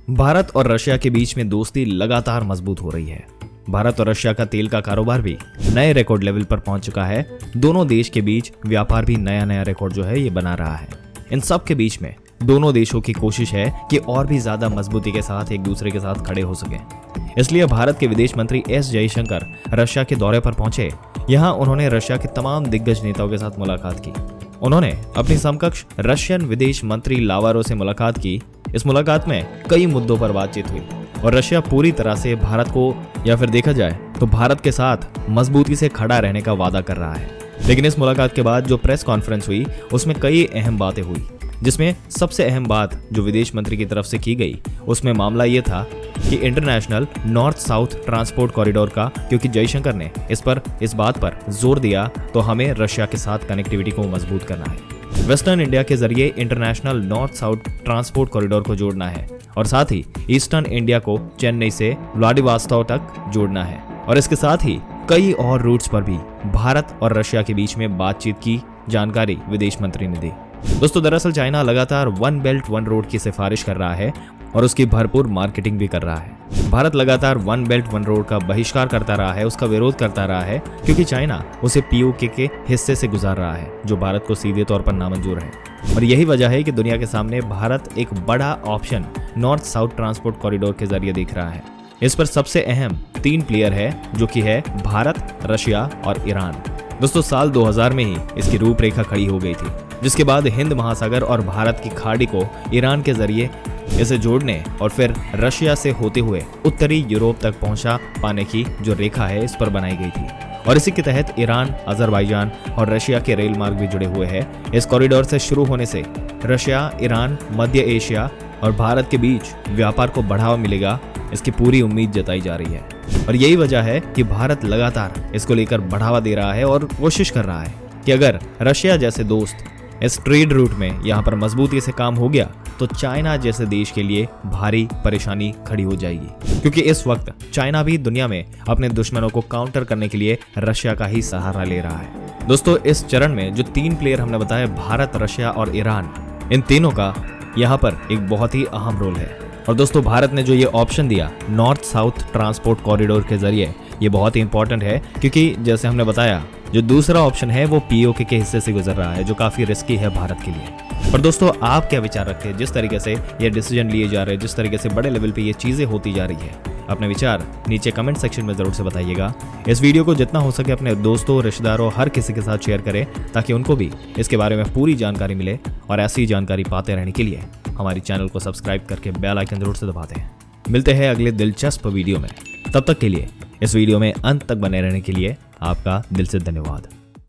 भारत और रशिया के बीच में दोस्ती लगातार मजबूत हो रही है। भारत और रशिया का तेल का कारोबार भी नए रिकॉर्ड लेवल पर पहुंच चुका है। दोनों देश के बीच व्यापार भी नया रिकॉर्ड जो है ये बना रहा है। इन सब के बीच में दोनों देशों की कोशिश है कि और भी ज्यादा मजबूती के साथ एक दूसरे के साथ खड़े हो सके। इसलिए भारत के विदेश मंत्री एस जयशंकर रशिया के दौरे पर पहुंचे। यहाँ उन्होंने रशिया के तमाम दिग्गज नेताओं के साथ मुलाकात की। उन्होंने अपनी समकक्ष रशियन विदेश मंत्री लावारो से मुलाकात की। इस मुलाकात में कई मुद्दों पर बातचीत हुई और रशिया पूरी तरह से भारत को, या फिर देखा जाए तो भारत के साथ मजबूती से खड़ा रहने का वादा कर रहा है। लेकिन इस मुलाकात के बाद जो प्रेस कॉन्फ्रेंस हुई उसमें कई अहम बातें हुई, जिसमें सबसे अहम बात जो विदेश मंत्री की तरफ से की गई उसमें मामला ये था कि international north south transport corridor का, क्योंकि जयशंकर ने इस बात पर जोर दिया तो हमें रशिया के साथ कनेक्टिविटी को मजबूत करना है। वेस्टर्न इंडिया के जरिए international north south transport corridor को जोड़ना है और साथ ही ईस्टर्न इंडिया को चेन्नई से व्लादिवोस्टोक तक जोड़ना है। और इसके साथ ही कई और रूट्स पर भी भारत और रशिया के बीच में बातचीत की जानकारी विदेश मंत्री ने दी। दोस्तों, दरअसल चाइना लगातार वन बेल्ट वन रोड की सिफारिश कर रहा है और उसकी भरपूर मार्केटिंग भी कर रहा है। भारत लगातार वन बेल्ट वन रोड का बहिष्कार करता रहा है, उसका विरोध करता रहा है, क्योंकि चाइना उसे पीओके के हिस्से से गुजार रहा है जो भारत को सीधे तौर पर नामंजूर है। और यही वजह है कि दुनिया के सामने भारत एक बड़ा option north south transport corridor के जरिए देख रहा है। इस पर सबसे अहम 3 प्लेयर है, जो कि है भारत, रशिया और ईरान। दोस्तों, साल 2000 में ही इसकी रूपरेखा खड़ी हो गई थी, जिसके बाद हिंद महासागर और भारत की खाड़ी को ईरान के जरिए इसे जोड़ने और फिर रशिया से होते हुए उत्तरी यूरोप तक पहुंचा पाने की जो रेखा है इस पर बनाई गई थी। और इसी के तहत ईरान, अजरबैजान और रशिया के रेल मार्ग भी जुड़े हुए हैं। इस कॉरिडोर से शुरू होने से रशिया, ईरान, मध्य एशिया और भारत के बीच व्यापार को बढ़ावा मिलेगा, इसकी पूरी उम्मीद जताई जा रही है। और यही वजह है कि भारत लगातार इसको लेकर बढ़ावा दे रहा है और कोशिश कर रहा है कि अगर रशिया जैसे दोस्त इस ट्रेड रूट में यहाँ पर मजबूती से काम हो गया तो चाइना जैसे देश के लिए भारी परेशानी खड़ी हो जाएगी, क्योंकि इस वक्त चाइना भी दुनिया में अपने दुश्मनों को काउंटर करने के लिए रशिया का ही सहारा ले रहा है। दोस्तों, इस चरण में जो 3 प्लेयर हमने बताया, भारत, रशिया और ईरान, इन तीनों का यहाँ पर एक बहुत ही अहम रोल है। और दोस्तों, भारत ने जो ये ऑप्शन दिया नॉर्थ साउथ ट्रांसपोर्ट कॉरिडोर के जरिए, ये बहुत ही इंपॉर्टेंट है, क्योंकि जैसे हमने बताया जो दूसरा ऑप्शन है वो पीओके के हिस्से से गुजर रहा है, जो काफी रिस्की है भारत के लिए। पर दोस्तों, आप क्या विचार रखते हैं? जिस तरीके से ये डिसीजन लिए जा रहे हैं, जिस तरीके से बड़े लेवल पे ये चीजें होती जा रही है, अपने विचार नीचे कमेंट सेक्शन में जरूर से बताइएगा। इस वीडियो को जितना हो सके अपने दोस्तों, रिश्तेदारों, हर किसी के साथ शेयर करें ताकि उनको भी इसके बारे में पूरी जानकारी मिले। और ऐसी जानकारी पाते रहने के लिए हमारे चैनल को सब्सक्राइब करके बेल आइकन जरूर से दबा दें। मिलते हैं अगले दिलचस्प वीडियो में। तब तक के लिए इस वीडियो में अंत तक बने रहने के लिए आपका दिल से धन्यवाद।